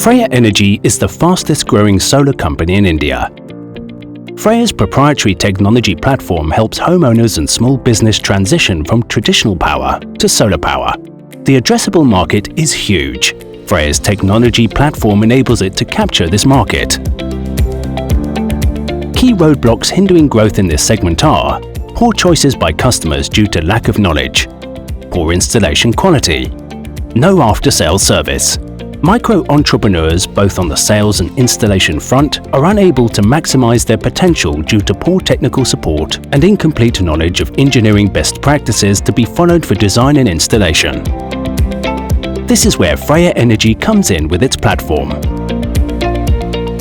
Freyr Energy is the fastest growing solar company in India. Freyr's proprietary technology platform helps homeowners and small business transition from traditional power to solar power. The addressable market is huge. Freyr's technology platform enables it to capture this market. Key roadblocks hindering growth in this segment are poor choices by customers due to lack of knowledge, poor installation quality, no after-sales service. Micro-entrepreneurs, both on the sales and installation front, are unable to maximize their potential due to poor technical support and incomplete knowledge of engineering best practices to be followed for design and installation. This is where Freyr Energy comes in with its platform.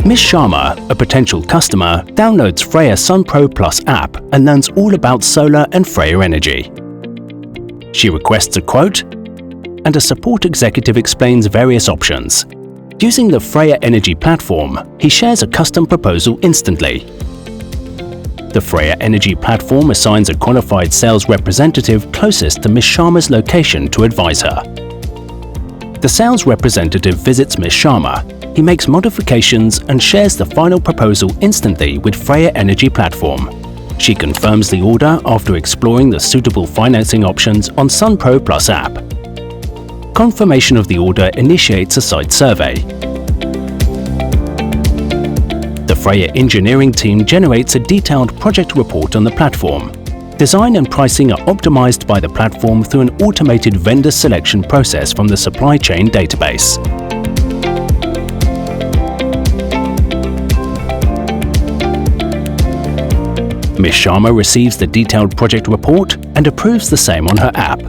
Ms. Sharma, a potential customer, downloads Freyr SunPro Plus app and learns all about solar and Freyr Energy. She requests a quote, and a support executive explains various options. Using the Freyr Energy platform, he shares a custom proposal instantly. The Freyr Energy platform assigns a qualified sales representative closest to Ms. Sharma's location to advise her. The sales representative visits Ms. Sharma. He makes modifications and shares the final proposal instantly with Freyr Energy platform. She confirms the order after exploring the suitable financing options on SunPro Plus app. Confirmation of the order initiates a site survey. The Freyr engineering team generates a detailed project report on the platform. Design and pricing are optimized by the platform through an automated vendor selection process from the supply chain database. Ms. Sharma receives the detailed project report and approves the same on her app.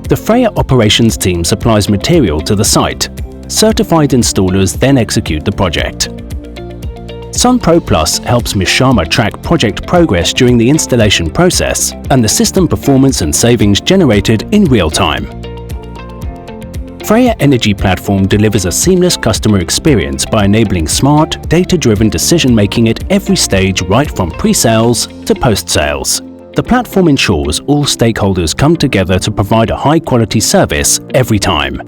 The Freyr operations team supplies material to the site. Certified installers then execute the project. SunPro Plus helps Ms. Sharma track project progress during the installation process and the system performance and savings generated in real time. Freyr Energy platform delivers a seamless customer experience by enabling smart, data-driven decision-making at every stage right from pre-sales to post-sales. The platform ensures all stakeholders come together to provide a high-quality service every time.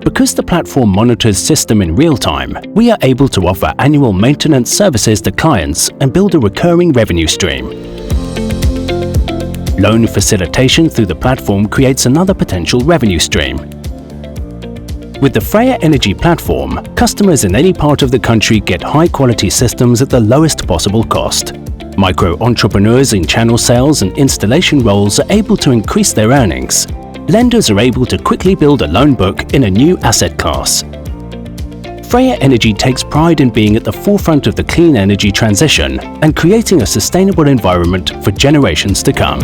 Because the platform monitors system in real time, we are able to offer annual maintenance services to clients and build a recurring revenue stream. Loan facilitation through the platform creates another potential revenue stream. With the Freyr Energy platform, customers in any part of the country get high-quality systems at the lowest possible cost. Micro-entrepreneurs in channel sales and installation roles are able to increase their earnings. Lenders are able to quickly build a loan book in a new asset class. Freyr Energy takes pride in being at the forefront of the clean energy transition and creating a sustainable environment for generations to come.